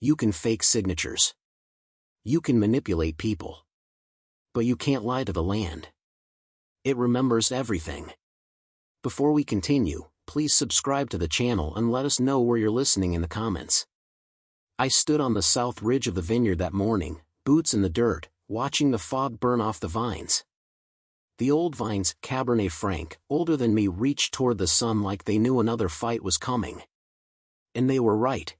You can fake signatures. You can manipulate people. But you can't lie to the land. It remembers everything. Before we continue, please subscribe to the channel and let us know where you're listening in the comments. I stood on the south ridge of the vineyard that morning, boots in the dirt, watching the fog burn off the vines. The old vines, Cabernet Franc, older than me, reached toward the sun like they knew another fight was coming. And they were right.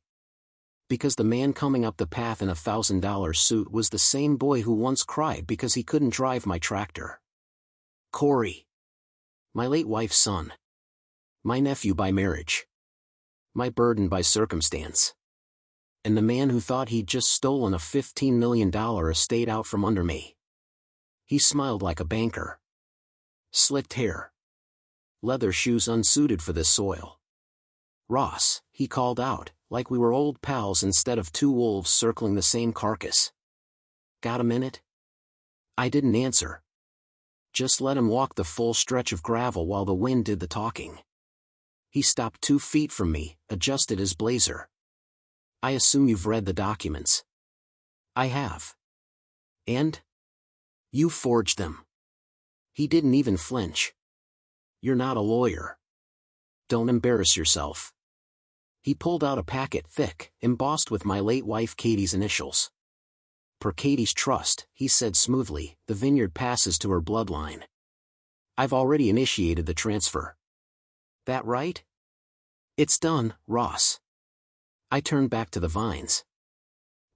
Because the man coming up the path in a $1,000 suit was the same boy who once cried because he couldn't drive my tractor. Corey. My late wife's son. My nephew by marriage. My burden by circumstance. And the man who thought he'd just stolen a $15 million estate out from under me. He smiled like a banker. Slicked hair. Leather shoes unsuited for this soil. Ross, he called out, like we were old pals instead of two wolves circling the same carcass. Got a minute? I didn't answer. Just let him walk the full stretch of gravel while the wind did the talking. He stopped 2 feet from me, adjusted his blazer. I assume you've read the documents. I have. And? You forged them. He didn't even flinch. You're not a lawyer. Don't embarrass yourself. He pulled out a packet thick, embossed with my late wife Katie's initials. Per Katie's trust, he said smoothly, the vineyard passes to her bloodline. I've already initiated the transfer. That right? It's done, Ross. I turned back to the vines.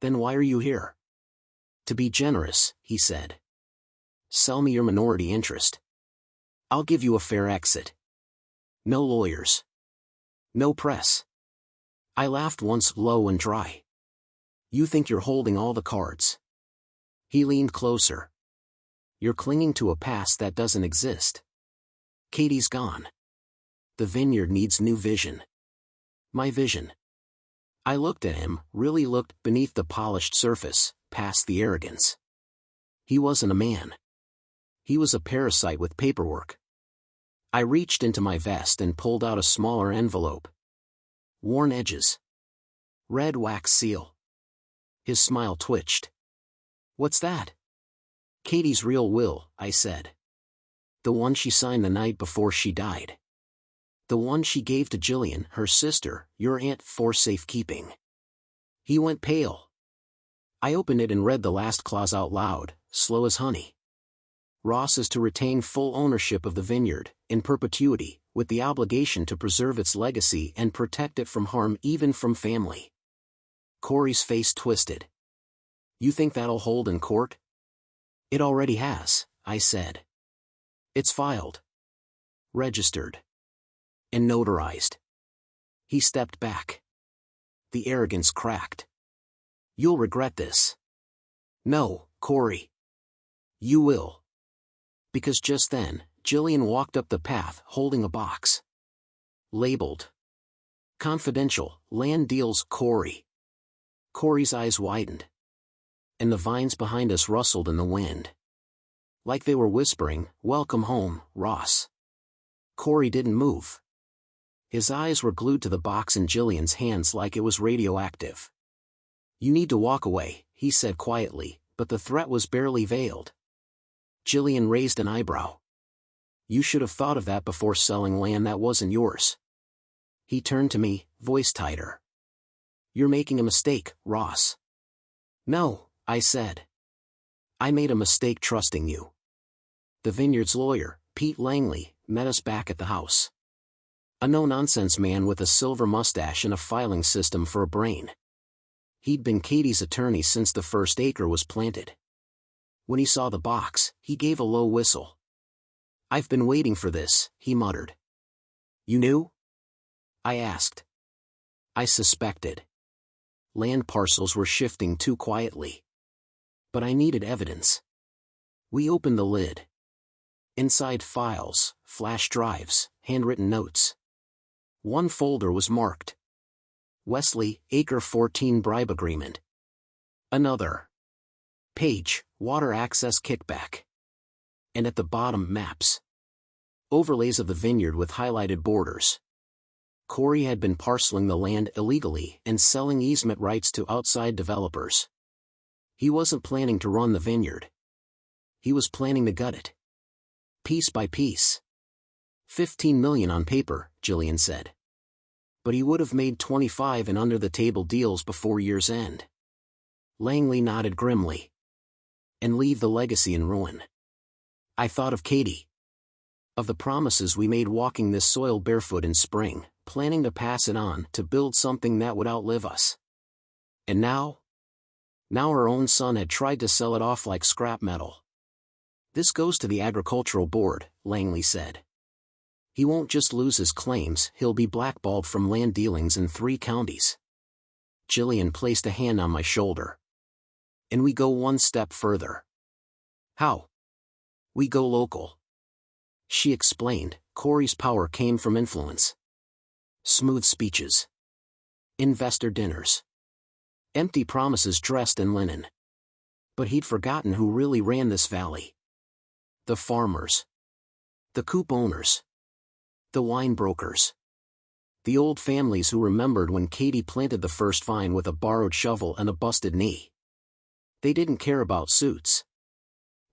Then why are you here? To be generous, he said. Sell me your minority interest. I'll give you a fair exit. No lawyers. No press. I laughed once, low and dry. You think you're holding all the cards. He leaned closer. You're clinging to a past that doesn't exist. Katie's gone. The vineyard needs new vision. My vision. I looked at him, really looked beneath the polished surface, past the arrogance. He wasn't a man. He was a parasite with paperwork. I reached into my vest and pulled out a smaller envelope. Worn edges. Red wax seal. His smile twitched. What's that? Katie's real will, I said. The one she signed the night before she died. The one she gave to Jillian, her sister, your aunt, for safekeeping. He went pale. I opened it and read the last clause out loud, slow as honey. Ross is to retain full ownership of the vineyard, in perpetuity, with the obligation to preserve its legacy and protect it from harm, even from family. Corey's face twisted. You think that'll hold in court? It already has, I said. It's filed. Registered. And notarized. He stepped back. The arrogance cracked. You'll regret this. No, Corey. You will. Because just then, Jillian walked up the path holding a box. Labeled. Confidential, land deals, Corey. Corey's eyes widened. And the vines behind us rustled in the wind. Like they were whispering, welcome home, Ross. Corey didn't move. His eyes were glued to the box in Jillian's hands like it was radioactive. You need to walk away, he said quietly, but the threat was barely veiled. Jillian raised an eyebrow. You should have thought of that before selling land that wasn't yours. He turned to me, voice tighter. You're making a mistake, Ross. No, I said. I made a mistake trusting you. The vineyard's lawyer, Pete Langley, met us back at the house. A no-nonsense man with a silver mustache and a filing system for a brain. He'd been Katie's attorney since the first acre was planted. When he saw the box, he gave a low whistle. I've been waiting for this, he muttered. You knew? I asked. I suspected. Land parcels were shifting too quietly. But I needed evidence. We opened the lid. Inside, files, flash drives, handwritten notes. One folder was marked. Wesley, Acre 14 bribe agreement. Another page, water access kickback. And at the bottom, maps. Overlays of the vineyard with highlighted borders. Corey had been parceling the land illegally and selling easement rights to outside developers. He wasn't planning to run the vineyard. He was planning to gut it. Piece by piece. 15 million on paper, Jillian said. But he would have made 25 in under-the-table deals before year's end. Langley nodded grimly. And leave the legacy in ruin. I thought of Katie. Of the promises we made walking this soil barefoot in spring, planning to pass it on to build something that would outlive us. And now? Now her own son had tried to sell it off like scrap metal. This goes to the Agricultural Board, Langley said. He won't just lose his claims, he'll be blackballed from land dealings in 3 counties. Jillian placed a hand on my shoulder. And we go one step further. How? We go local. She explained, Corey's power came from influence. Smooth speeches. Investor dinners. Empty promises dressed in linen. But he'd forgotten who really ran this valley. The farmers. The coop owners. The wine brokers. The old families who remembered when Katie planted the first vine with a borrowed shovel and a busted knee. They didn't care about suits.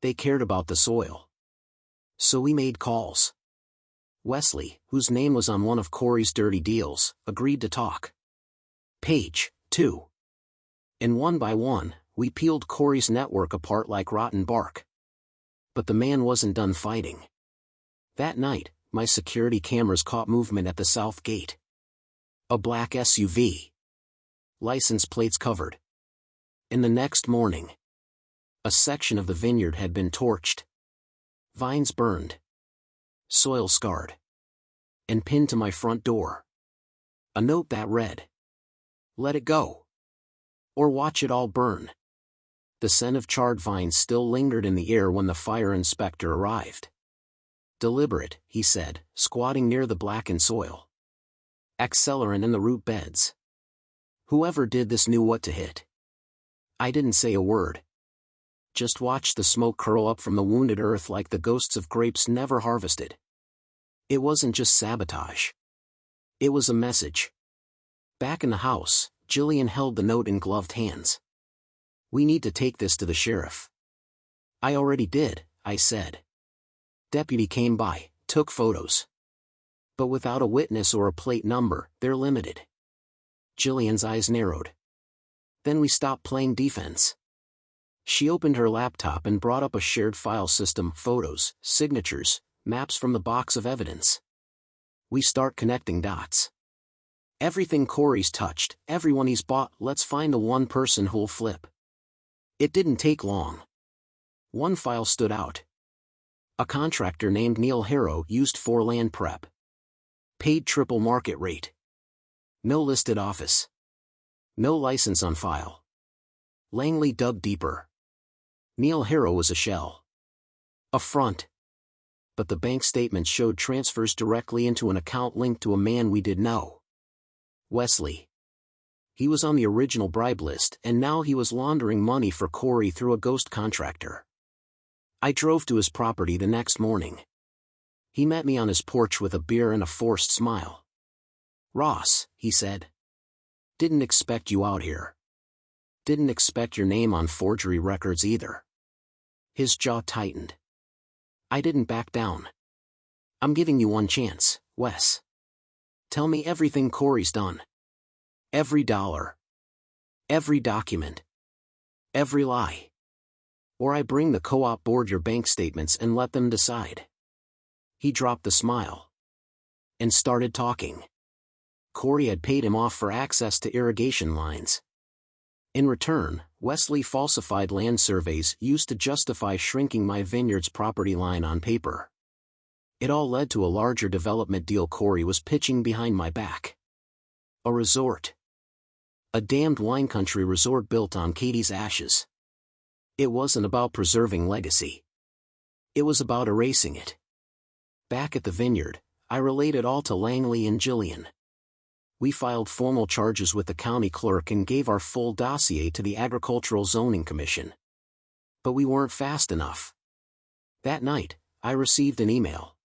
They cared about the soil. So we made calls. Wesley, whose name was on one of Corey's dirty deals, agreed to talk. Page, too. And one by one, we peeled Corey's network apart like rotten bark. But the man wasn't done fighting. That night, my security cameras caught movement at the south gate. A black SUV. License plates covered. And the next morning, a section of the vineyard had been torched. Vines burned. Soil scarred. And pinned to my front door. A note that read, "Let it go. Or watch it all burn." The scent of charred vines still lingered in the air when the fire inspector arrived. Deliberate, he said, squatting near the blackened soil. Accelerant in the root beds. Whoever did this knew what to hit. I didn't say a word. Just watched the smoke curl up from the wounded earth like the ghosts of grapes never harvested. It wasn't just sabotage. It was a message. Back in the house, Jillian held the note in gloved hands. We need to take this to the sheriff. I already did, I said. Deputy came by, took photos. But without a witness or a plate number, they're limited. Jillian's eyes narrowed. Then we stopped playing defense. She opened her laptop and brought up a shared file system, photos, signatures, maps from the box of evidence. We start connecting dots. Everything Corey's touched, everyone he's bought, let's find the one person who'll flip. It didn't take long. One file stood out. A contractor named Neil Harrow used 4 land prep. Paid triple market rate. No listed office. No license on file. Langley dug deeper. Neil Harrow was a shell. A front. But the bank statement showed transfers directly into an account linked to a man we did know. Wesley. He was on the original bribe list and now he was laundering money for Corey through a ghost contractor. I drove to his property the next morning. He met me on his porch with a beer and a forced smile. "Ross," he said. "Didn't expect you out here. Didn't expect your name on forgery records either." His jaw tightened. I didn't back down. "I'm giving you one chance, Wes. Tell me everything Corey's done. Every dollar. Every document. Every lie. Or I bring the co-op board your bank statements and let them decide." He dropped the smile. And started talking. Corey had paid him off for access to irrigation lines. In return, Wesley falsified land surveys used to justify shrinking my vineyard's property line on paper. It all led to a larger development deal Corey was pitching behind my back. A resort. A damned wine country resort built on Katie's ashes. It wasn't about preserving legacy. It was about erasing it. Back at the vineyard, I relayed it all to Langley and Jillian. We filed formal charges with the county clerk and gave our full dossier to the Agricultural Zoning Commission. But we weren't fast enough. That night, I received an email.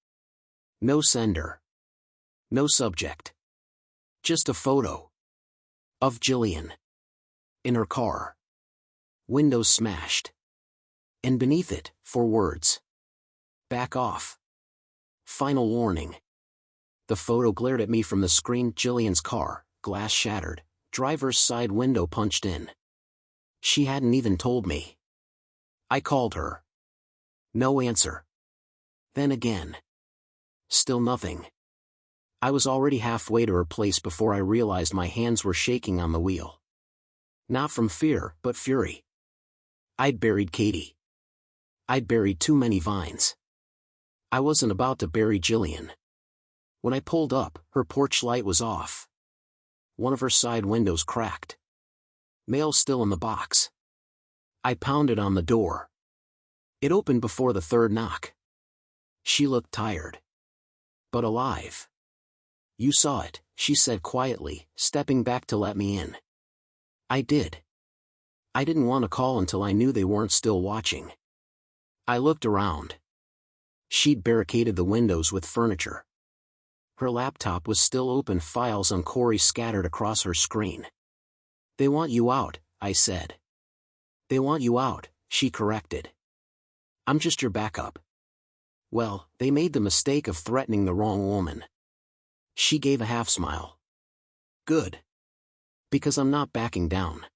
No sender. No subject. Just a photo. Of Jillian. In her car. Windows smashed. And beneath it, 4 words. Back off. Final warning. The photo glared at me from the screen. Jillian's car, glass shattered, driver's side window punched in. She hadn't even told me. I called her. No answer. Then again. Still nothing. I was already halfway to her place before I realized my hands were shaking on the wheel. Not from fear, but fury. I'd buried Katie. I'd buried too many vines. I wasn't about to bury Jillian. When I pulled up, her porch light was off. One of her side windows cracked. Mail still in the box. I pounded on the door. It opened before the 3rd knock. She looked tired. But alive. You saw it, she said quietly, stepping back to let me in. I did. I didn't want to call until I knew they weren't still watching. I looked around. She'd barricaded the windows with furniture. Her laptop was still open, files on Corey scattered across her screen. They want you out, I said. They want you out, she corrected. I'm just your backup. Well, they made the mistake of threatening the wrong woman. She gave a half smile. Good. Because I'm not backing down.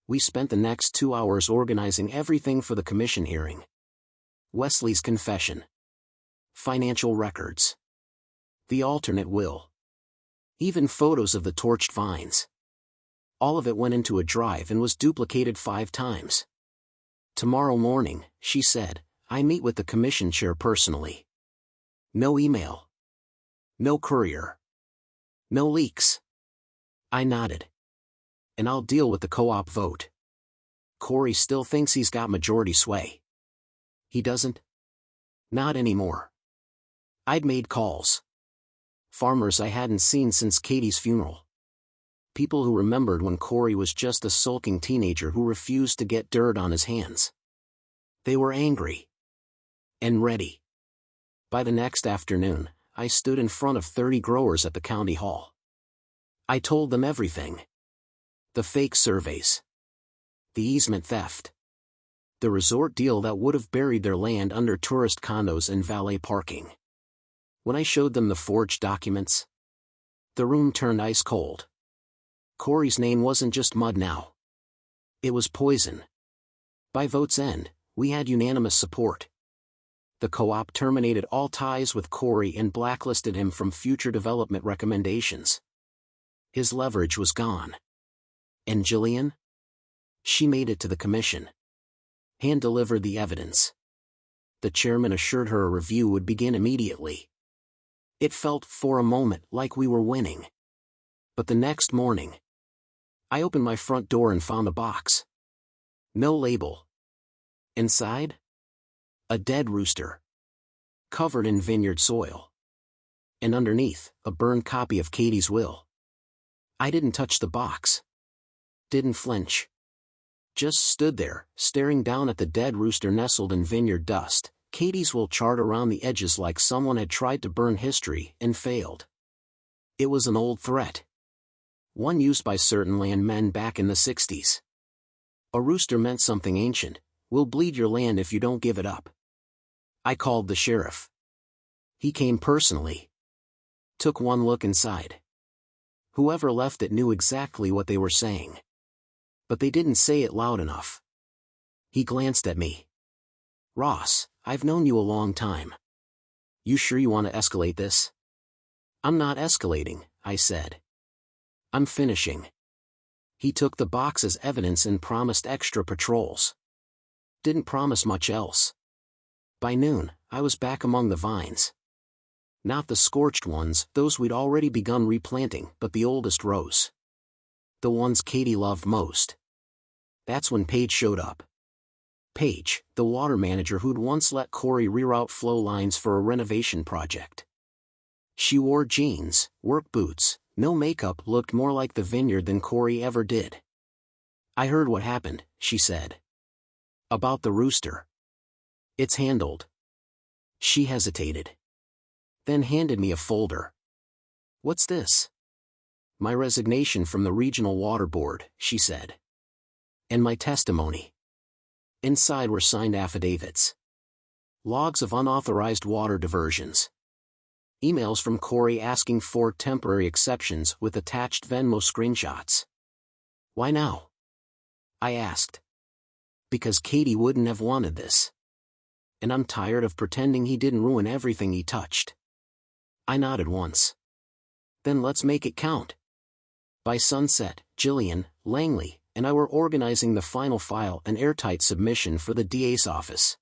We spent the next 2 hours organizing everything for the commission hearing. Wesley's confession. Financial records. The alternate will. Even photos of the torched vines. All of it went into a drive and was duplicated 5 times. Tomorrow morning, she said, I meet with the commission chair personally. No email. No courier. No leaks. I nodded. And I'll deal with the co-op vote. Corey still thinks he's got majority sway. He doesn't? Not anymore. I'd made calls. Farmers I hadn't seen since Katie's funeral. People who remembered when Corey was just a sulking teenager who refused to get dirt on his hands. They were angry. And ready. By the next afternoon, I stood in front of 30 growers at the county hall. I told them everything. The fake surveys. The easement theft. The resort deal that would have buried their land under tourist condos and valet parking. When I showed them the forged documents, the room turned ice cold. Corey's name wasn't just mud now. It was poison. By vote's end, we had unanimous support. The co-op terminated all ties with Corey and blacklisted him from future development recommendations. His leverage was gone. And Jillian? She made it to the commission. Hand-delivered the evidence. The chairman assured her a review would begin immediately. It felt, for a moment, like we were winning. But the next morning, I opened my front door and found a box. No label. Inside? A dead rooster. Covered in vineyard soil. And underneath, a burned copy of Katie's will. I didn't touch the box. Didn't flinch. Just stood there, staring down at the dead rooster nestled in vineyard dust. Katie's will charred around the edges like someone had tried to burn history and failed. It was an old threat. One used by certain landmen back in the 60s. A rooster meant something ancient. We'll bleed your land if you don't give it up. I called the sheriff. He came personally. Took one look inside. Whoever left it knew exactly what they were saying. But they didn't say it loud enough. He glanced at me. Ross, I've known you a long time. You sure you want to escalate this? I'm not escalating, I said. I'm finishing. He took the box as evidence and promised extra patrols. Didn't promise much else. By noon, I was back among the vines. Not the scorched ones, those we'd already begun replanting, but the oldest rows. The ones Katie loved most. That's when Paige showed up. Paige, the water manager who'd once let Corey reroute flow lines for a renovation project. She wore jeans, work boots, no makeup, looked more like the vineyard than Corey ever did. I heard what happened, she said. About the rooster. It's handled. She hesitated. Then handed me a folder. What's this? My resignation from the regional water board, she said. And my testimony. Inside were signed affidavits. Logs of unauthorized water diversions. Emails from Corey asking for temporary exceptions with attached Venmo screenshots. Why now? I asked. Because Katie wouldn't have wanted this. And I'm tired of pretending he didn't ruin everything he touched. I nodded once. Then let's make it count. By sunset, Jillian, Langley, and I were organizing the final file and airtight submission for the DA's office.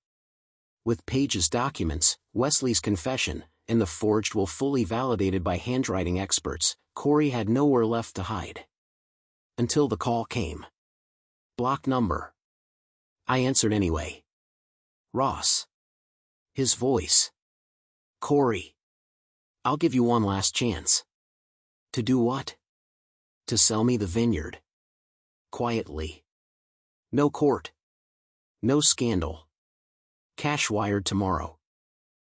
With Page's documents, Wesley's confession, and the forged will fully validated by handwriting experts, Corey had nowhere left to hide. Until the call came. Block number. I answered anyway. Ross. His voice. Corey. I'll give you one last chance. To do what? To sell me the vineyard. Quietly. No court. No scandal. Cash wired tomorrow.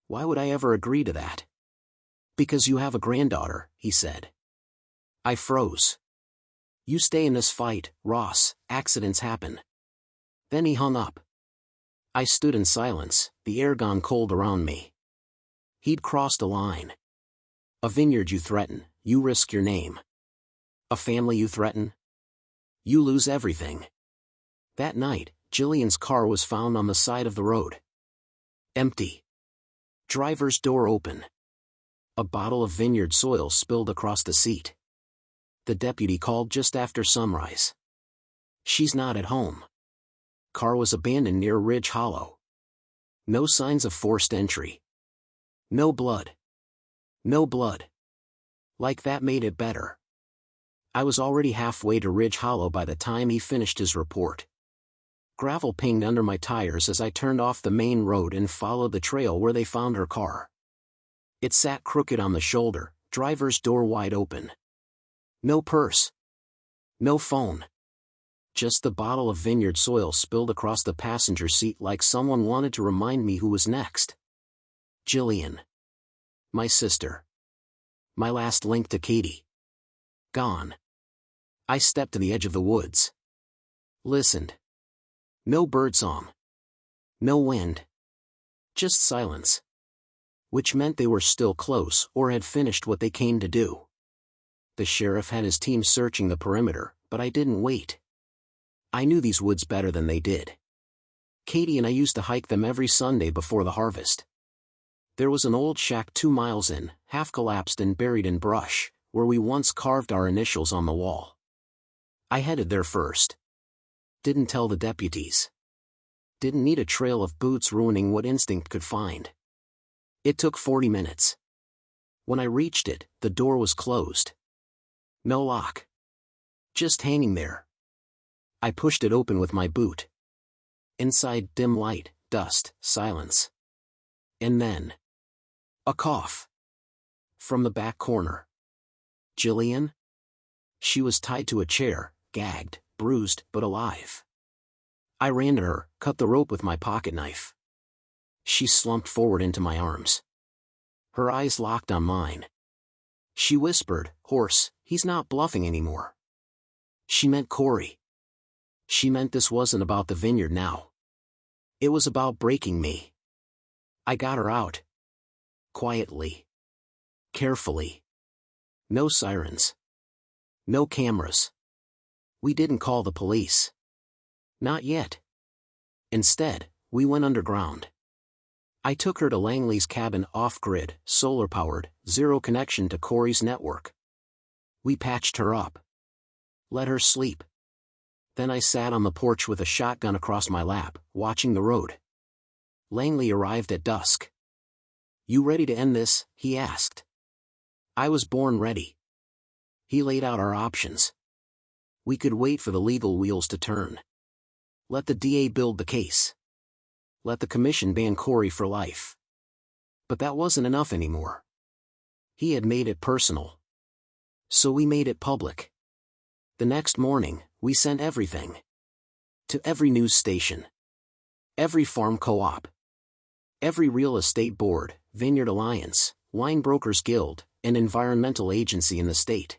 Why would I ever agree to that? Because you have a granddaughter, he said. I froze. You stay in this fight, Ross, accidents happen. Then he hung up. I stood in silence, the air gone cold around me. He'd crossed a line. A vineyard you threaten, you risk your name. A family you threaten? You lose everything. That night, Jillian's car was found on the side of the road. Empty. Driver's door open. A bottle of vineyard soil spilled across the seat. The deputy called just after sunrise. She's not at home. Car was abandoned near Ridge Hollow. No signs of forced entry. No blood. No blood. Like that made it better. I was already halfway to Ridge Hollow by the time he finished his report. Gravel pinged under my tires as I turned off the main road and followed the trail where they found her car. It sat crooked on the shoulder, driver's door wide open. No purse. No phone. Just the bottle of vineyard soil spilled across the passenger seat like someone wanted to remind me who was next. Jillian. My sister. My last link to Katie. Gone. I stepped to the edge of the woods. Listened. No birdsong. No wind. Just silence. Which meant they were still close or had finished what they came to do. The sheriff had his team searching the perimeter, but I didn't wait. I knew these woods better than they did. Katie and I used to hike them every Sunday before the harvest. There was an old shack 2 miles in, half collapsed and buried in brush, where we once carved our initials on the wall. I headed there first. Didn't tell the deputies. Didn't need a trail of boots ruining what instinct could find. It took 40 minutes. When I reached it, the door was closed. No lock. Just hanging there. I pushed it open with my boot. Inside, dim light, dust, silence. And then... a cough. From the back corner. Jillian? She was tied to a chair, gagged, bruised, but alive. I ran to her, cut the rope with my pocket knife. She slumped forward into my arms. Her eyes locked on mine. She whispered, hoarse, he's not bluffing anymore. She meant Corey. She meant this wasn't about the vineyard now. It was about breaking me. I got her out. Quietly. Carefully. No sirens. No cameras. We didn't call the police. Not yet. Instead, we went underground. I took her to Langley's cabin off-grid, solar-powered, zero connection to Corey's network. We patched her up. Let her sleep. Then I sat on the porch with a shotgun across my lap, watching the road. Langley arrived at dusk. You ready to end this? He asked. I was born ready. He laid out our options. We could wait for the legal wheels to turn. Let the DA build the case. Let the commission ban Corey for life. But that wasn't enough anymore. He had made it personal. So we made it public. The next morning, we sent everything. To every news station. Every farm co-op. Every real estate board, Vineyard Alliance, Wine Brokers Guild, and environmental agency in the state.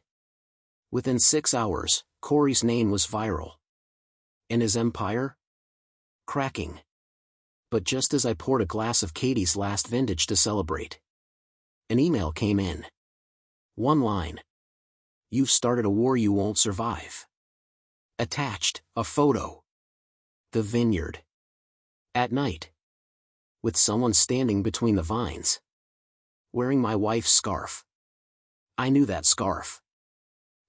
Within 6 hours, Corey's name was viral. And his empire? Cracking. But just as I poured a glass of Katie's last vintage to celebrate, an email came in. One line. You've started a war you won't survive. Attached, a photo. The vineyard. At night. With someone standing between the vines. Wearing my wife's scarf. I knew that scarf.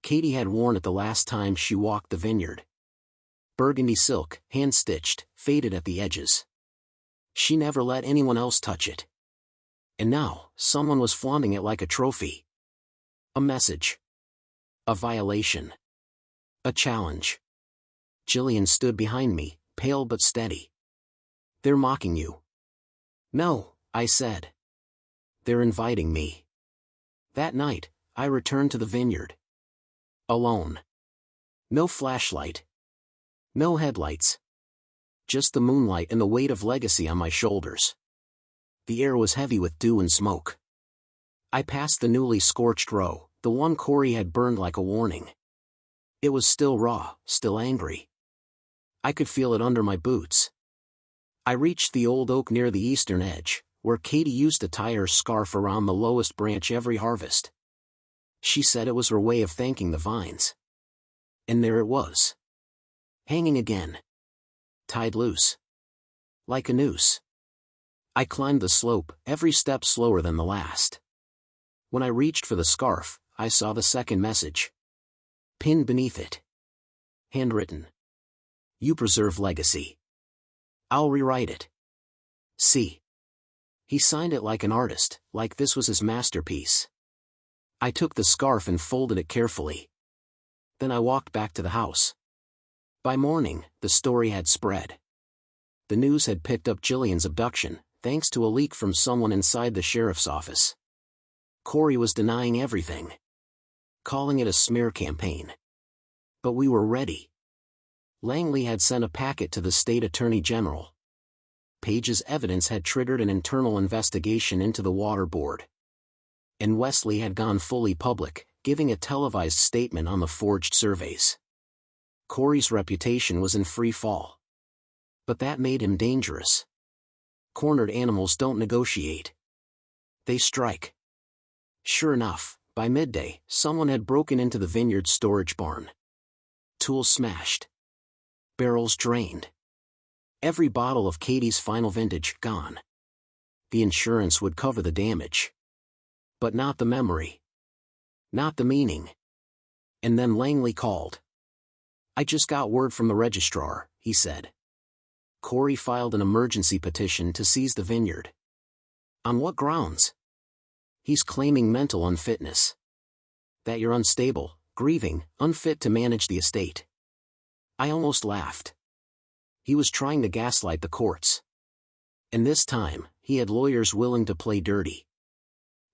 Katie had worn it the last time she walked the vineyard. Burgundy silk, hand-stitched, faded at the edges. She never let anyone else touch it. And now, someone was flaunting it like a trophy. A message. A violation. A challenge. Jillian stood behind me, pale but steady. They're mocking you. No, I said. They're inviting me. That night, I returned to the vineyard. Alone. No flashlight. No headlights. Just the moonlight and the weight of legacy on my shoulders. The air was heavy with dew and smoke. I passed the newly scorched row, the one Corey had burned like a warning. It was still raw, still angry. I could feel it under my boots. I reached the old oak near the eastern edge, where Katie used to tie her scarf around the lowest branch every harvest. She said it was her way of thanking the vines. And there it was. Hanging again. Tied loose. Like a noose. I climbed the slope, every step slower than the last. When I reached for the scarf, I saw the second message. Pinned beneath it. Handwritten. You preserve legacy. I'll rewrite it. See. He signed it like an artist, like this was his masterpiece. I took the scarf and folded it carefully. Then I walked back to the house. By morning, the story had spread. The news had picked up Jillian's abduction, thanks to a leak from someone inside the sheriff's office. Corey was denying everything. Calling it a smear campaign. But we were ready. Langley had sent a packet to the state attorney general. Page's evidence had triggered an internal investigation into the water board. And Wesley had gone fully public, giving a televised statement on the forged surveys. Corey's reputation was in free fall. But that made him dangerous. Cornered animals don't negotiate. They strike. Sure enough, by midday, someone had broken into the vineyard's storage barn. Tools smashed. Barrels drained. Every bottle of Katie's final vintage gone. The insurance would cover the damage. But not the memory. Not the meaning. And then Langley called. I just got word from the registrar, he said. Corey filed an emergency petition to seize the vineyard. On what grounds? He's claiming mental unfitness. That you're unstable, grieving, unfit to manage the estate. I almost laughed. He was trying to gaslight the courts. And this time, he had lawyers willing to play dirty.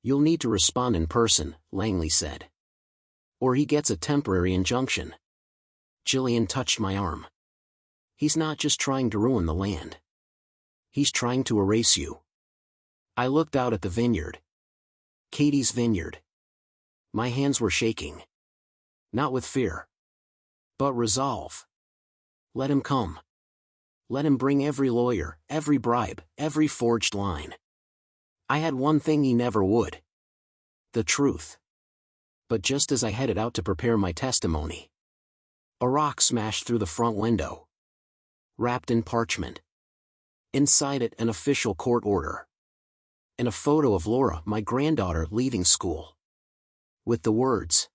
You'll need to respond in person, Langley said. Or he gets a temporary injunction. Jillian touched my arm. He's not just trying to ruin the land. He's trying to erase you. I looked out at the vineyard. Katie's vineyard. My hands were shaking. Not with fear. But resolve. Let him come. Let him bring every lawyer, every bribe, every forged line. I had one thing he never would. The truth. But just as I headed out to prepare my testimony, a rock smashed through the front window. Wrapped in parchment. Inside it, an official court order. And a photo of Laura, my granddaughter, leaving school. With the words,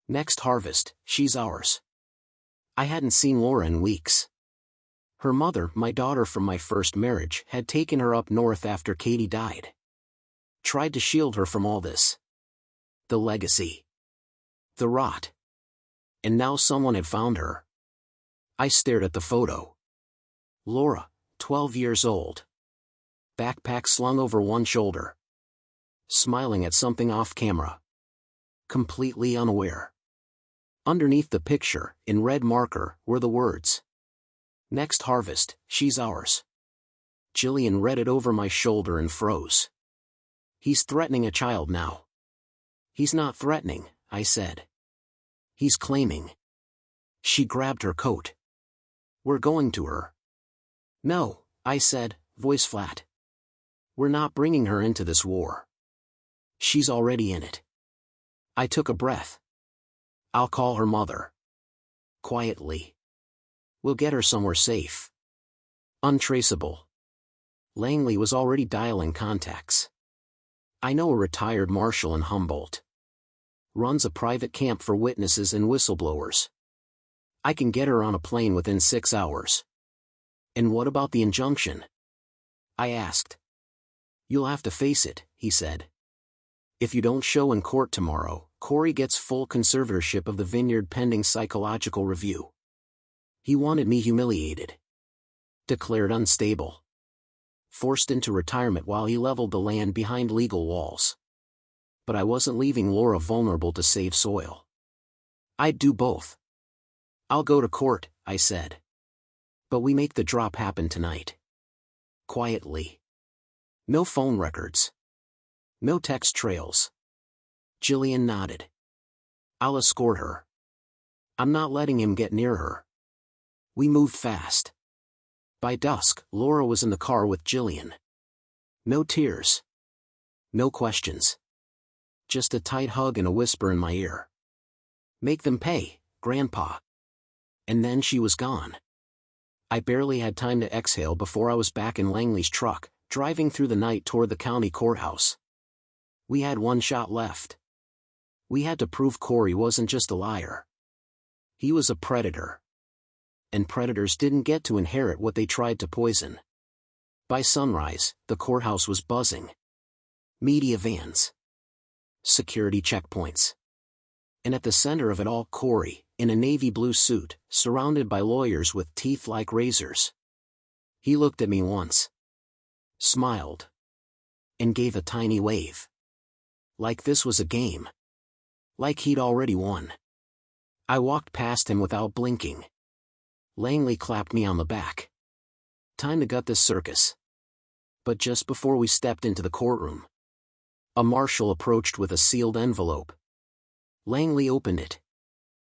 "Next harvest, she's ours." I hadn't seen Laura in weeks. Her mother, my daughter from my first marriage, had taken her up north after Katie died. Tried to shield her from all this. The legacy. The rot. And now someone had found her. I stared at the photo. Laura, 12 years old. Backpack slung over one shoulder. Smiling at something off camera. Completely unaware. Underneath the picture, in red marker, were the words. "Next harvest, she's ours." Jillian read it over my shoulder and froze. He's threatening a child now. He's not threatening, I said. he's claiming. She grabbed her coat. We're going to her. No, I said, voice flat. We're not bringing her into this war. She's already in it. I took a breath. I'll call her mother. Quietly. We'll get her somewhere safe. Untraceable. Langley was already dialing contacts. I know a retired marshal in Humboldt. Runs a private camp for witnesses and whistleblowers. I can get her on a plane within 6 hours. And what about the injunction? I asked. You'll have to face it, he said. If you don't show in court tomorrow, Corey gets full conservatorship of the vineyard pending psychological review. He wanted me humiliated. Declared unstable. Forced into retirement while he leveled the land behind legal walls. But I wasn't leaving Laura vulnerable to save soil. I'd do both. I'll go to court, I said. But we make the drop happen tonight. Quietly. No phone records. No text trails. Jillian nodded. I'll escort her. I'm not letting him get near her. We moved fast. By dusk, Laura was in the car with Jillian. No tears. No questions. Just a tight hug and a whisper in my ear. Make them pay, Grandpa. And then she was gone. I barely had time to exhale before I was back in Langley's truck, driving through the night toward the county courthouse. We had one shot left. We had to prove Corey wasn't just a liar. He was a predator. And predators didn't get to inherit what they tried to poison. By sunrise, the courthouse was buzzing. Media vans. Security checkpoints. And at the center of it all, Corey, in a navy blue suit, surrounded by lawyers with teeth like razors. He looked at me once. Smiled. And gave a tiny wave. Like this was a game. Like he'd already won. I walked past him without blinking. Langley clapped me on the back. Time to gut this circus. But just before we stepped into the courtroom, a marshal approached with a sealed envelope. Langley opened it.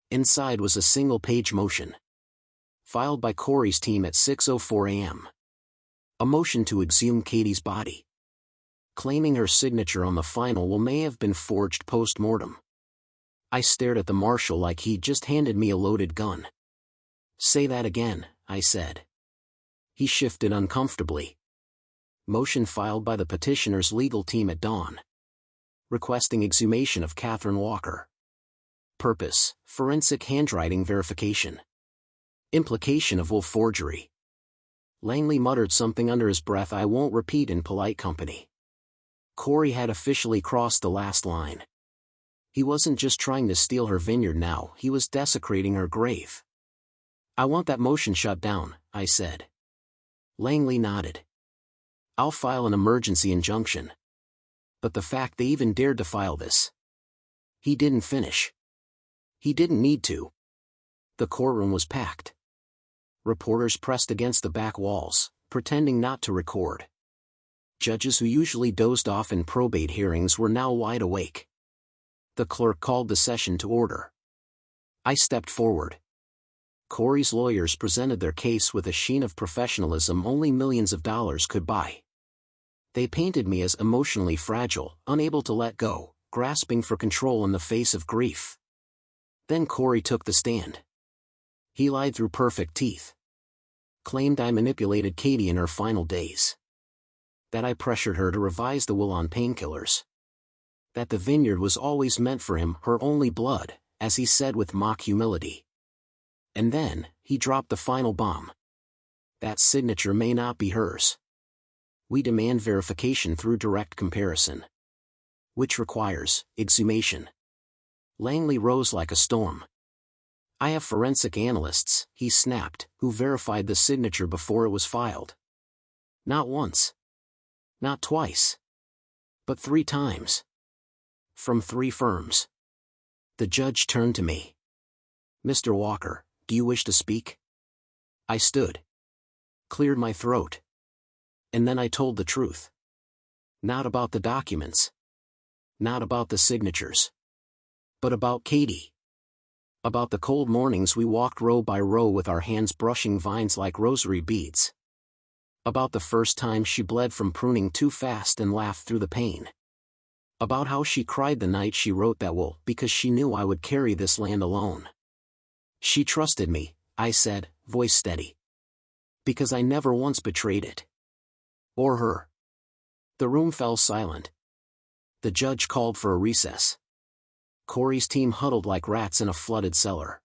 Inside was a single-page motion. Filed by Corey's team at 6:04 a.m. A motion to exhume Katie's body. Claiming her signature on the final will may have been forged post-mortem. I stared at the marshal like he'd just handed me a loaded gun. Say that again, I said. He shifted uncomfortably. Motion filed by the petitioner's legal team at dawn. Requesting exhumation of Catherine Walker. Purpose, forensic handwriting verification. Implication of will forgery. Langley muttered something under his breath I won't repeat in polite company. Corey had officially crossed the last line. He wasn't just trying to steal her vineyard now, he was desecrating her grave. I want that motion shut down, I said. Langley nodded. I'll file an emergency injunction. But the fact they even dared to file this. He didn't finish. He didn't need to. The courtroom was packed. Reporters pressed against the back walls, pretending not to record. Judges who usually dozed off in probate hearings were now wide awake. The clerk called the session to order. I stepped forward. Corey's lawyers presented their case with a sheen of professionalism only millions of dollars could buy. They painted me as emotionally fragile, unable to let go, grasping for control in the face of grief. Then Corey took the stand. He lied through perfect teeth. Claimed I manipulated Katie in her final days. That I pressured her to revise the will on painkillers. That the vineyard was always meant for him, her only blood, as he said with mock humility. And then, he dropped the final bomb. That signature may not be hers. We demand verification through direct comparison. Which requires exhumation. Langley rose like a storm. I have forensic analysts, he snapped, who verified the signature before it was filed. Not once. Not twice. But 3 times. From 3 firms. The judge turned to me. Mr. Walker, do you wish to speak? I stood. Cleared my throat. And then I told the truth. Not about the documents. Not about the signatures. But about Katie. About the cold mornings we walked row by row with our hands brushing vines like rosary beads. About the first time she bled from pruning too fast and laughed through the pain. About how she cried the night she wrote that will because she knew I would carry this land alone. She trusted me, I said, voice steady. Because I never once betrayed it. Or her. The room fell silent. The judge called for a recess. Corey's team huddled like rats in a flooded cellar.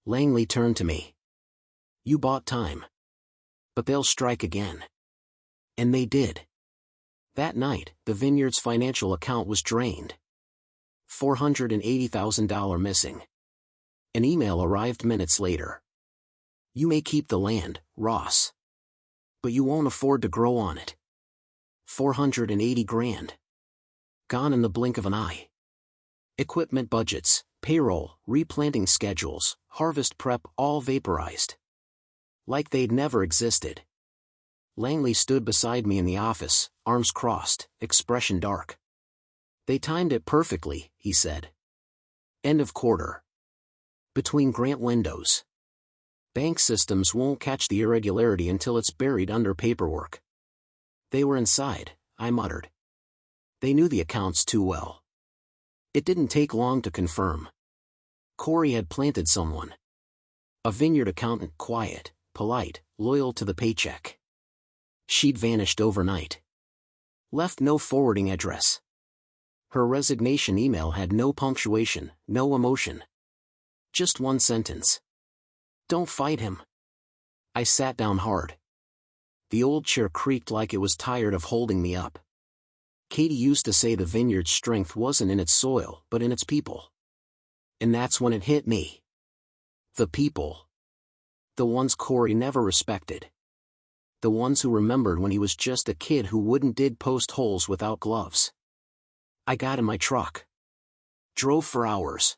Langley turned to me. You bought time. But they'll strike again. And they did. That night, the vineyard's financial account was drained. $480,000 missing. An email arrived minutes later. You may keep the land, Ross. But you won't afford to grow on it. 480 grand. Gone in the blink of an eye. Equipment budgets, payroll, replanting schedules, harvest prep all vaporized. Like they'd never existed. Langley stood beside me in the office, arms crossed, expression dark. They timed it perfectly, he said. End of quarter. Between grant windows. Bank systems won't catch the irregularity until it's buried under paperwork. They were inside, I muttered. They knew the accounts too well. It didn't take long to confirm. Corey had planted someone. A vineyard accountant, quiet, polite, loyal to the paycheck. She'd vanished overnight. Left no forwarding address. Her resignation email had no punctuation, no emotion. Just one sentence. Don't fight him. I sat down hard. The old chair creaked like it was tired of holding me up. Katie used to say the vineyard's strength wasn't in its soil, but in its people. And that's when it hit me. The people. The ones Corey never respected. The ones who remembered when he was just a kid who wouldn't dig post holes without gloves. I got in my truck. Drove for hours.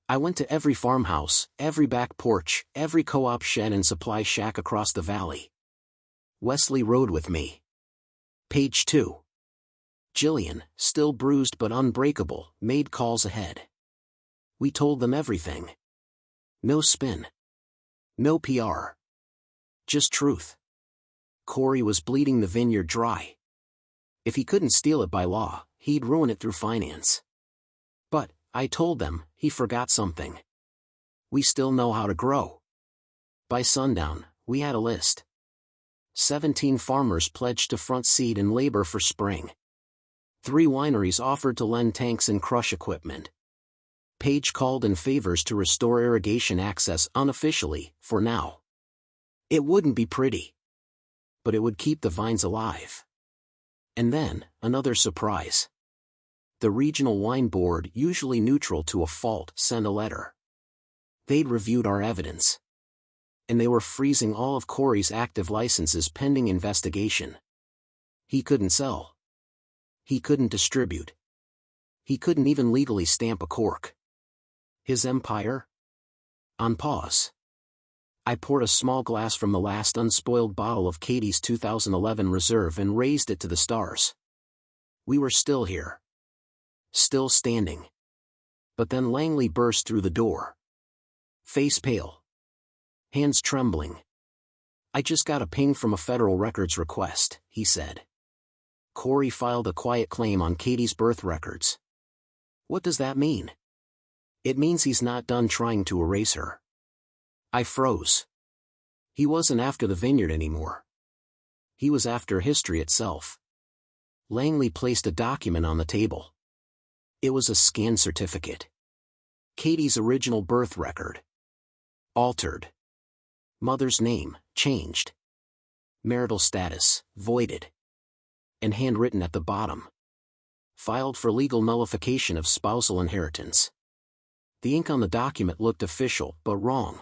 I went to every farmhouse, every back porch, every co-op shed and supply shack across the valley. Wesley rode with me. Page 2. Jillian, still bruised but unbreakable, made calls ahead. We told them everything. No spin. No PR. Just truth. Corey was bleeding the vineyard dry. If he couldn't steal it by law, he'd ruin it through finance. But, I told them, he forgot something. We still know how to grow. By sundown, we had a list. 17 farmers pledged to front seed and labor for spring. 3 wineries offered to lend tanks and crush equipment. Page called in favors to restore irrigation access unofficially, for now. It wouldn't be pretty. But it would keep the vines alive. And then, another surprise. The regional wine board, usually neutral to a fault, sent a letter. They'd reviewed our evidence. And they were freezing all of Corey's active licenses pending investigation. He couldn't sell. He couldn't distribute. He couldn't even legally stamp a cork. His empire? On pause. I poured a small glass from the last unspoiled bottle of Katie's 2011 reserve and raised it to the stars. We were still here. Still standing. But then Langley burst through the door. Face pale. Hands trembling. I just got a ping from a federal records request, he said. Corey filed a quiet claim on Katie's birth records. What does that mean? It means he's not done trying to erase her. I froze. He wasn't after the vineyard anymore. He was after history itself. Langley placed a document on the table. It was a scan certificate. Katie's original birth record. Altered. Mother's name, changed. Marital status, voided. And handwritten at the bottom. Filed for legal nullification of spousal inheritance. The ink on the document looked official, but wrong.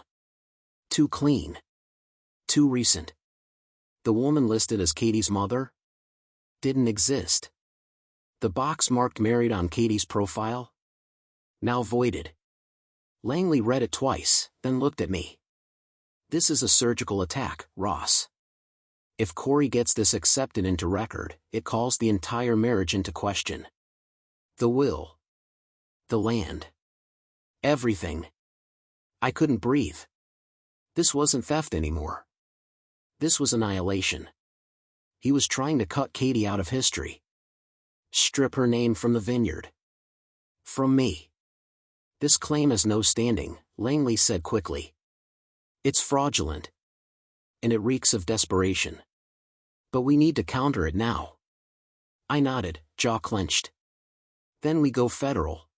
Too clean. Too recent. The woman listed as Katie's mother? Didn't exist. The box marked married on Katie's profile? Now voided. Langley read it twice, then looked at me. This is a surgical attack, Ross. If Corey gets this accepted into record, it calls the entire marriage into question. The will. The land. Everything. I couldn't breathe. This wasn't theft anymore. This was annihilation. He was trying to cut Katie out of history. Strip her name from the vineyard. From me. This claim has no standing, Langley said quickly. It's fraudulent. And it reeks of desperation. But we need to counter it now. I nodded, jaw clenched. Then we go federal.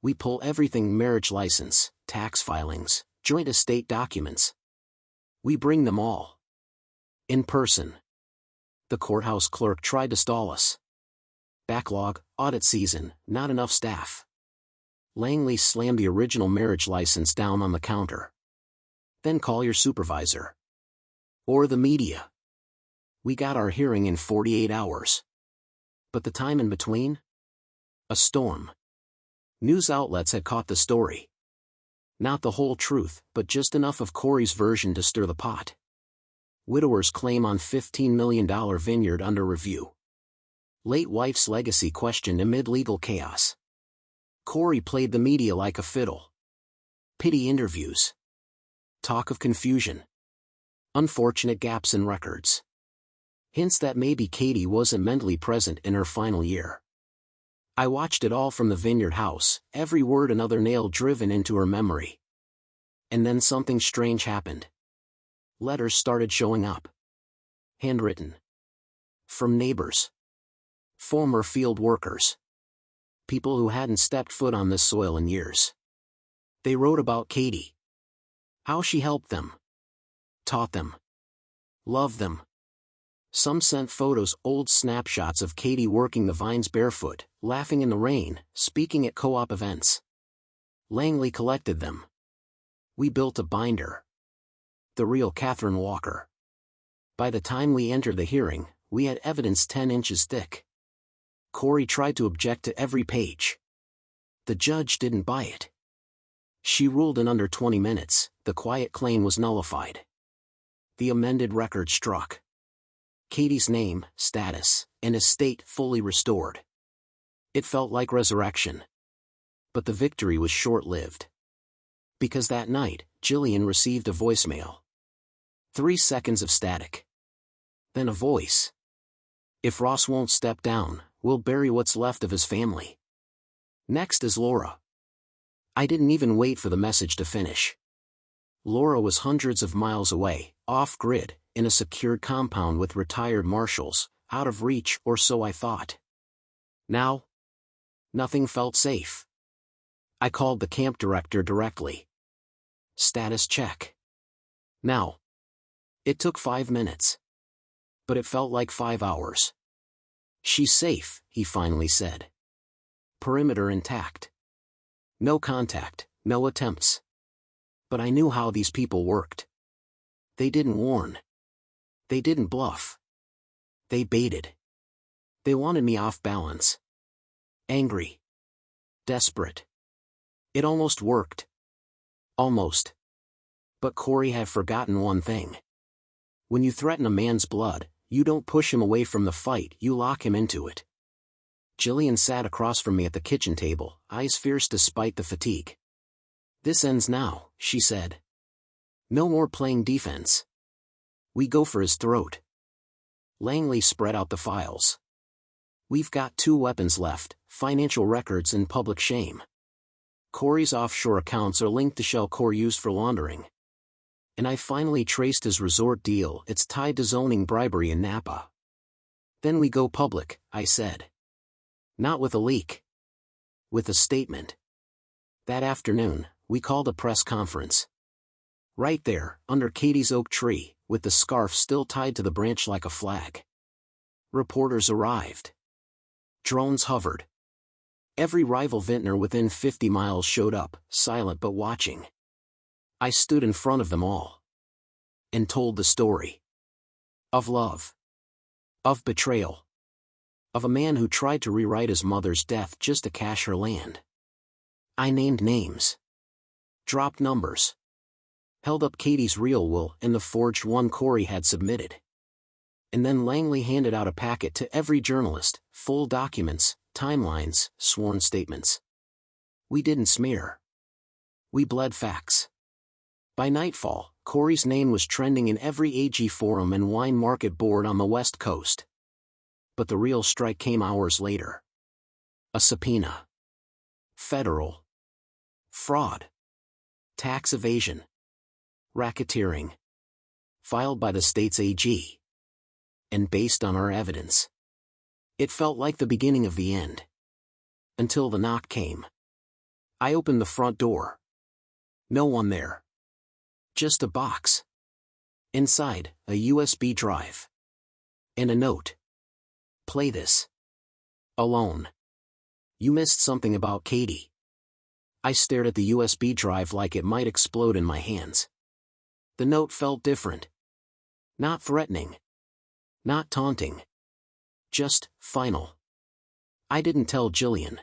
We pull everything: marriage license, tax filings, joint estate documents. We bring them all. In person. The courthouse clerk tried to stall us. Backlog, audit season, not enough staff. Langley slammed the original marriage license down on the counter. Then call your supervisor. Or the media. We got our hearing in 48 hours. But the time in between? A storm. News outlets had caught the story. Not the whole truth, but just enough of Corey's version to stir the pot. Widower's claim on $15 million vineyard under review. Late wife's legacy questioned amid legal chaos. Corey played the media like a fiddle. Pity interviews. Talk of confusion. Unfortunate gaps in records. Hints that maybe Katie wasn't mentally present in her final year. I watched it all from the vineyard house, every word another nail driven into her memory. And then something strange happened. Letters started showing up. Handwritten. From neighbors. Former field workers. People who hadn't stepped foot on this soil in years. They wrote about Katie. How she helped them. Taught them. Loved them. Some sent photos, old snapshots of Katie working the vines barefoot, laughing in the rain, speaking at co-op events. Langley collected them. We built a binder. The real Catherine Walker. By the time we entered the hearing, we had evidence 10 inches thick. Corey tried to object to every page. The judge didn't buy it. She ruled in under 20 minutes, the quiet claim was nullified. The amended record struck. Katie's name, status, and estate fully restored. It felt like resurrection. But the victory was short-lived. Because that night, Jillian received a voicemail. 3 seconds of static. Then a voice. If Ross won't step down, we'll bury what's left of his family. Next is Laura. I didn't even wait for the message to finish. Laura was hundreds of miles away, off-grid, in a secured compound with retired marshals, out of reach, or so I thought. Now? Nothing felt safe. I called the camp director directly. Status check. Now. It took 5 minutes. But it felt like 5 hours. She's safe, he finally said. Perimeter intact. No contact, no attempts. But I knew how these people worked. They didn't warn. They didn't bluff. They baited. They wanted me off balance. Angry. Desperate. It almost worked. Almost. But Corey had forgotten one thing. When you threaten a man's blood, you don't push him away from the fight, you lock him into it. Jillian sat across from me at the kitchen table, eyes fierce despite the fatigue. This ends now, she said. No more playing defense. We go for his throat. Langley spread out the files. We've got 2 weapons left, financial records and public shame. Corey's offshore accounts are linked to shell Corey used for laundering. And I finally traced his resort deal, it's tied to zoning bribery in Napa. Then we go public, I said. Not with a leak. With a statement. That afternoon, we called a press conference. Right there, under Katie's oak tree, with the scarf still tied to the branch like a flag. Reporters arrived. Drones hovered. Every rival vintner within 50 miles showed up, silent but watching. I stood in front of them all. And told the story. Of love. Of betrayal. Of a man who tried to rewrite his mother's death just to cash her land. I named names. Dropped numbers. Held up Katie's real will and the forged one Corey had submitted. And then Langley handed out a packet to every journalist, full documents, timelines, sworn statements. We didn't smear. We bled facts. By nightfall, Corey's name was trending in every AG forum and wine market board on the West Coast. But the real strike came hours later. A subpoena. Federal. Fraud. Tax evasion. Racketeering. Filed by the state's AG. And based on our evidence. It felt like the beginning of the end. Until the knock came. I opened the front door. No one there. Just a box. Inside, a USB drive. And a note. Play this. Alone. You missed something about Katie. I stared at the USB drive like it might explode in my hands. The note felt different. Not threatening. Not taunting. Just, final. I didn't tell Jillian.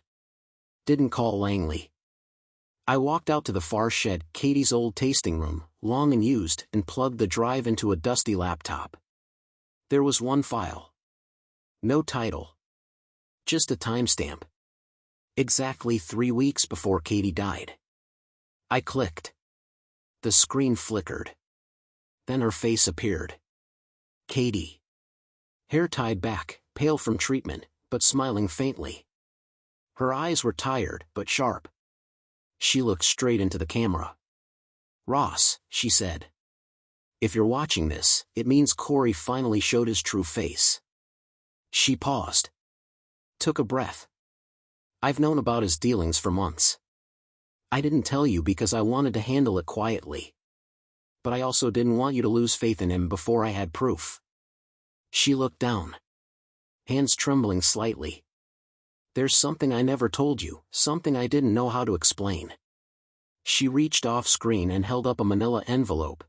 Didn't call Langley. I walked out to the far shed, Katie's old tasting room, long and used, and plugged the drive into a dusty laptop. There was one file. No title. Just a timestamp. Exactly 3 weeks before Katie died. I clicked. The screen flickered. Then her face appeared. Katie. Hair tied back, pale from treatment, but smiling faintly. Her eyes were tired, but sharp. She looked straight into the camera. Ross, she said. If you're watching this, it means Corey finally showed his true face. She paused. Took a breath. I've known about his dealings for months. I didn't tell you because I wanted to handle it quietly. But I also didn't want you to lose faith in him before I had proof. She looked down. Hands trembling slightly. There's something I never told you, something I didn't know how to explain. She reached off screen and held up a manila envelope.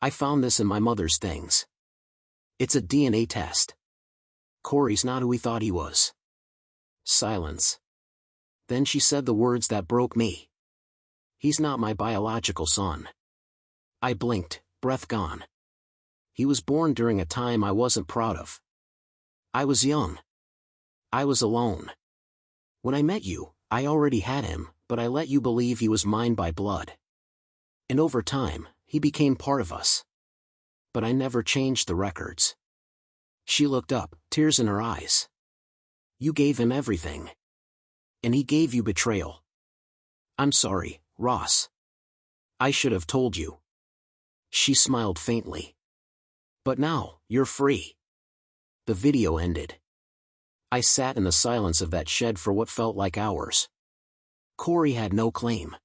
I found this in my mother's things. It's a DNA test. Corey's not who we thought he was. Silence. Then she said the words that broke me. He's not my biological son. I blinked, breath gone. He was born during a time I wasn't proud of. I was young. I was alone. When I met you, I already had him, but I let you believe he was mine by blood. And over time, he became part of us. But I never changed the records. She looked up, tears in her eyes. You gave him everything. And he gave you betrayal. I'm sorry, Ross. I should have told you. She smiled faintly. But now, you're free. The video ended. I sat in the silence of that shed for what felt like hours. Corey had no claim.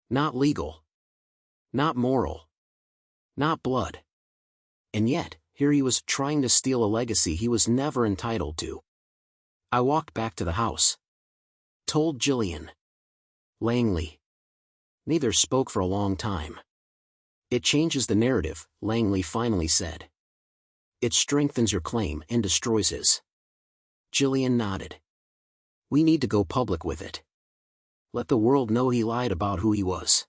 Not legal. Not moral. Not blood. And yet, here he was trying to steal a legacy he was never entitled to. I walked back to the house. Told Jillian. Langley. Neither spoke for a long time. It changes the narrative, Langley finally said. It strengthens your claim and destroys his. Jillian nodded. We need to go public with it. Let the world know he lied about who he was.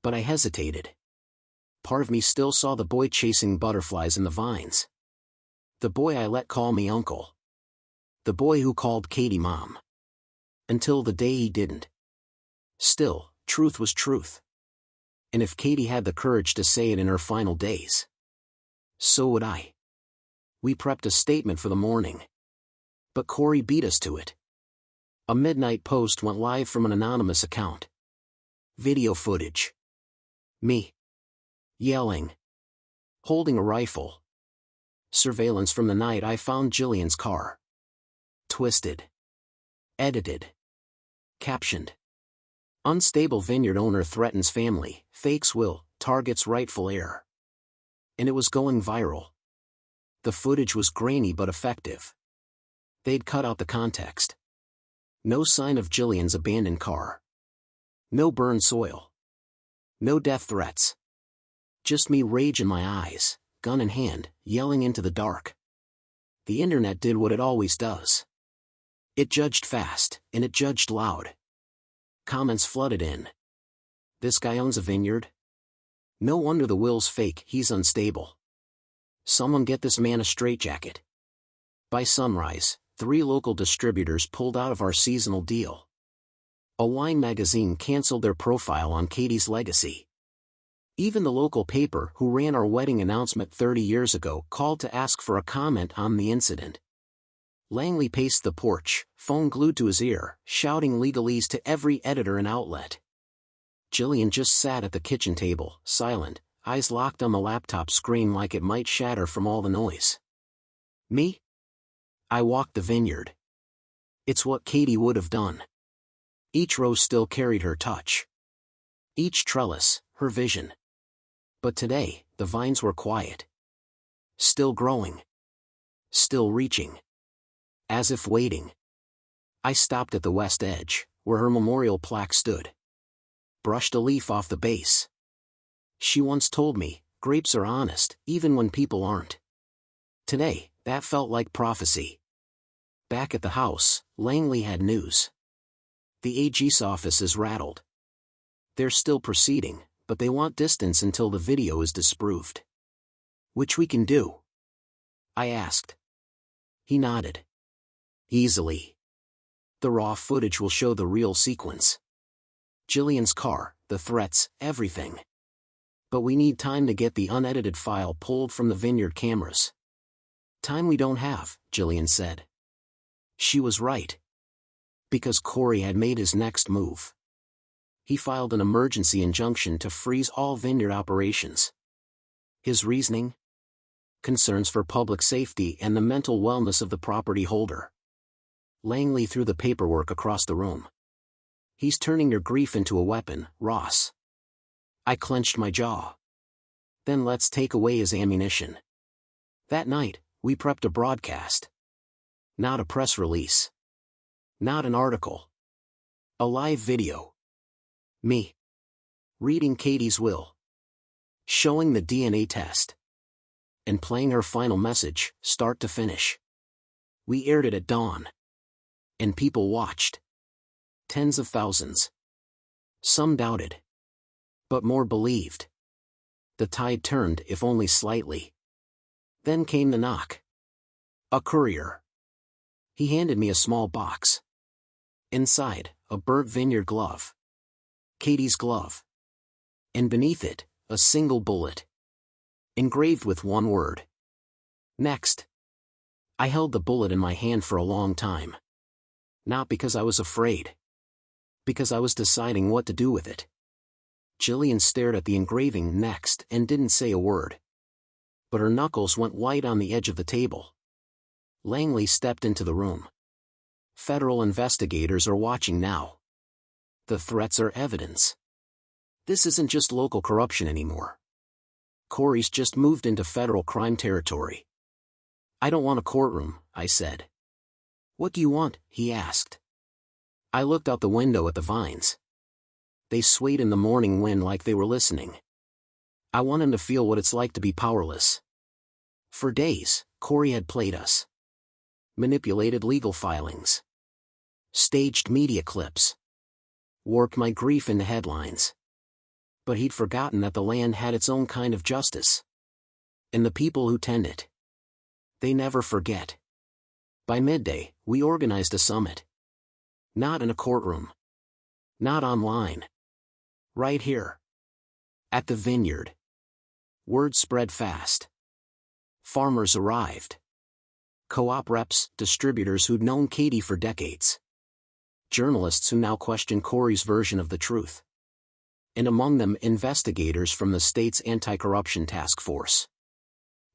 But I hesitated. Part of me still saw the boy chasing butterflies in the vines. The boy I let call me uncle. The boy who called Katie mom. Until the day he didn't. Still, truth was truth. And if Katie had the courage to say it in her final days, so would I. We prepped a statement for the morning. But Corey beat us to it. A midnight post went live from an anonymous account. Video footage. Me. Yelling. Holding a rifle. Surveillance from the night I found Jillian's car. Twisted. Edited. Captioned. Unstable vineyard owner threatens family, fakes will, targets rightful heir. And it was going viral. The footage was grainy but effective. They'd cut out the context. No sign of Jillian's abandoned car. No burned soil. No death threats. Just me, rage in my eyes, gun in hand, yelling into the dark. The internet did what it always does. It judged fast, and it judged loud. Comments flooded in. This guy owns a vineyard? No wonder the will's fake, he's unstable. Someone get this man a straitjacket. By sunrise, 3 local distributors pulled out of our seasonal deal. A wine magazine canceled their profile on Katie's legacy. Even the local paper who ran our wedding announcement 30 years ago called to ask for a comment on the incident. Langley paced the porch, phone glued to his ear, shouting legalese to every editor and outlet. Jillian just sat at the kitchen table, silent, eyes locked on the laptop screen like it might shatter from all the noise. Me? I walked the vineyard. It's what Katie would have done. Each rose still carried her touch. Each trellis, her vision. But today, the vines were quiet. Still growing. Still reaching. As if waiting. I stopped at the west edge, where her memorial plaque stood. Brushed a leaf off the base. She once told me, grapes are honest, even when people aren't. Today, that felt like prophecy. Back at the house, Langley had news. The AG's office is rattled. They're still proceeding, but they want distance until the video is disproved. Which we can do? I asked. He nodded. Easily. The raw footage will show the real sequence. Jillian's car, the threats, everything. But we need time to get the unedited file pulled from the vineyard cameras. Time we don't have, Jillian said. She was right. Because Corey had made his next move. He filed an emergency injunction to freeze all vineyard operations. His reasoning? Concerns for public safety and the mental wellness of the property holder. Langley threw the paperwork across the room. He's turning your grief into a weapon, Ross. I clenched my jaw. Then let's take away his ammunition. That night, we prepped a broadcast. Not a press release. Not an article. A live video. Me. Reading Katie's will. Showing the DNA test. And playing her final message, start to finish. We aired it at dawn. And people watched. Tens of thousands. Some doubted. But more believed. The tide turned, if only slightly. Then came the knock. A courier. He handed me a small box. Inside, a burnt vineyard glove. Katie's glove. And beneath it, a single bullet. Engraved with one word. Next. I held the bullet in my hand for a long time. Not because I was afraid. Because I was deciding what to do with it. Jillian stared at the engraving next and didn't say a word. But her knuckles went white on the edge of the table. Langley stepped into the room. Federal investigators are watching now. The threats are evidence. This isn't just local corruption anymore. Corey's just moved into federal crime territory. I don't want a courtroom, I said. What do you want? He asked. I looked out the window at the vines. They swayed in the morning wind like they were listening. I want him to feel what it's like to be powerless. For days, Corey had played us. Manipulated legal filings. Staged media clips. Warped my grief into headlines. But he'd forgotten that the land had its own kind of justice. And the people who tend it. They never forget. By midday, we organized a summit. Not in a courtroom. Not online. Right here. At the vineyard. Word spread fast. Farmers arrived. Co-op reps, distributors who'd known Katie for decades. Journalists who now question Corey's version of the truth. And among them investigators from the state's anti-corruption task force.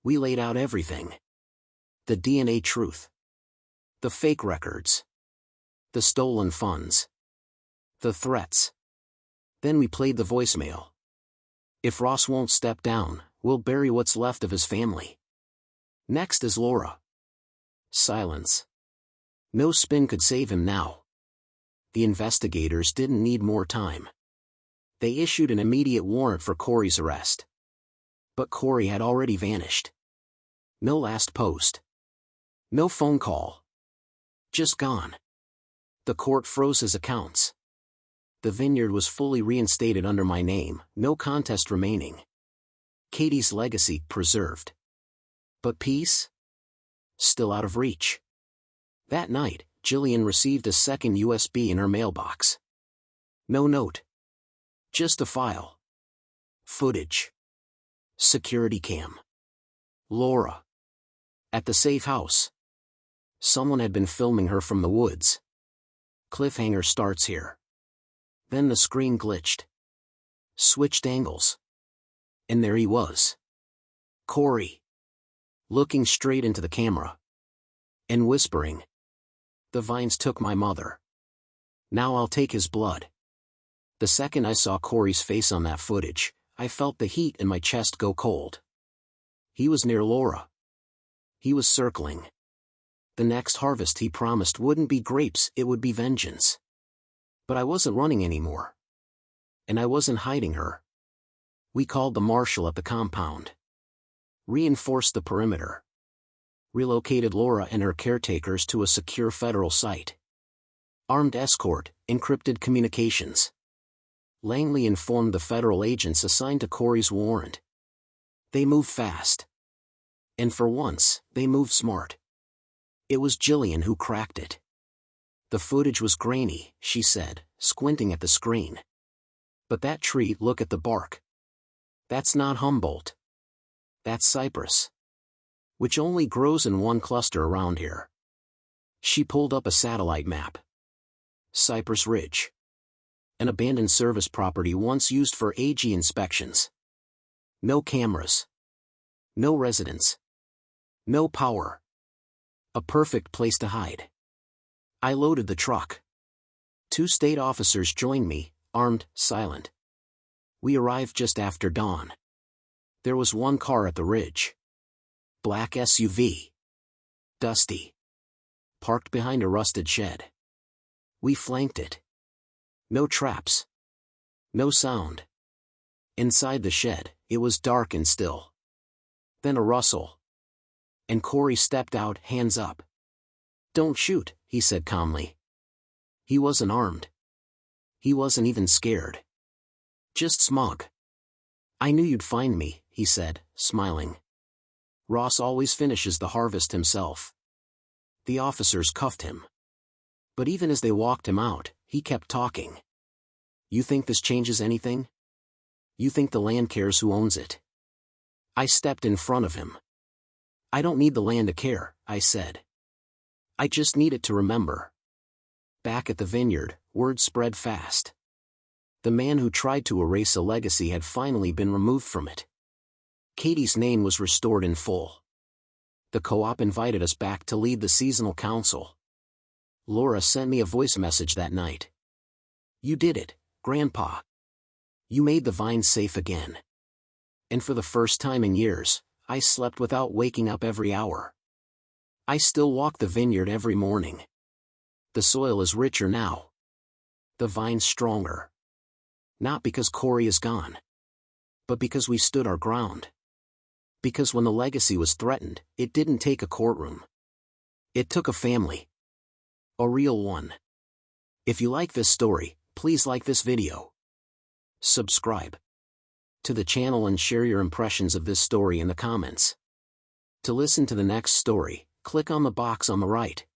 We laid out everything. The DNA truth. The fake records. The stolen funds. The threats. Then we played the voicemail. If Ross won't step down, we'll bury what's left of his family. Next is Laura. Silence. No spin could save him now. The investigators didn't need more time. They issued an immediate warrant for Corey's arrest. But Corey had already vanished. No last post. No phone call. Just gone. The court froze his accounts. The vineyard was fully reinstated under my name, no contest remaining. Katie's legacy preserved. But peace? Still out of reach. That night, Jillian received a second USB in her mailbox. No note. Just a file. Footage. Security cam. Laura. At the safe house. Someone had been filming her from the woods. Cliffhanger starts here. Then the screen glitched. Switched angles. And there he was. Corey. Looking straight into the camera. And whispering. The vines took my mother. Now I'll take his blood. The second I saw Corey's face on that footage, I felt the heat in my chest go cold. He was near Laura. He was circling. The next harvest he promised wouldn't be grapes, it would be vengeance. But I wasn't running anymore. And I wasn't hiding her. We called the marshal at the compound. Reinforced the perimeter. Relocated Laura and her caretakers to a secure federal site. Armed escort, encrypted communications. Langley informed the federal agents assigned to Corey's warrant. They moved fast. And for once, they moved smart. It was Jillian who cracked it. The footage was grainy, she said, squinting at the screen. But that tree, look at the bark. That's not Humboldt. That's cypress. Which only grows in one cluster around here. She pulled up a satellite map. Cypress Ridge. An abandoned service property once used for AG inspections. No cameras. No residents. No power. A perfect place to hide. I loaded the truck. 2 state officers joined me, armed, silent. We arrived just after dawn. There was one car at the ridge. Black SUV. Dusty. Parked behind a rusted shed. We flanked it. No traps. No sound. Inside the shed, it was dark and still. Then a rustle. And Corey stepped out, hands up. Don't shoot, he said calmly. He wasn't armed. He wasn't even scared. Just smug. I knew you'd find me, he said, smiling. Ross always finishes the harvest himself. The officers cuffed him. But even as they walked him out, he kept talking. You think this changes anything? You think the land cares who owns it? I stepped in front of him. I don't need the land to care, I said. I just need it to remember. Back at the vineyard, word spread fast. The man who tried to erase a legacy had finally been removed from it. Katie's name was restored in full. The co-op invited us back to lead the seasonal council. Laura sent me a voice message that night. You did it, Grandpa. You made the vines safe again. And for the first time in years, I slept without waking up every hour. I still walk the vineyard every morning. The soil is richer now. The vines stronger. Not because Corey is gone. But because we stood our ground. Because when the legacy was threatened, it didn't take a courtroom. It took a family. A real one. If you like this story, please like this video. Subscribe to the channel and share your impressions of this story in the comments. To listen to the next story, click on the box on the right.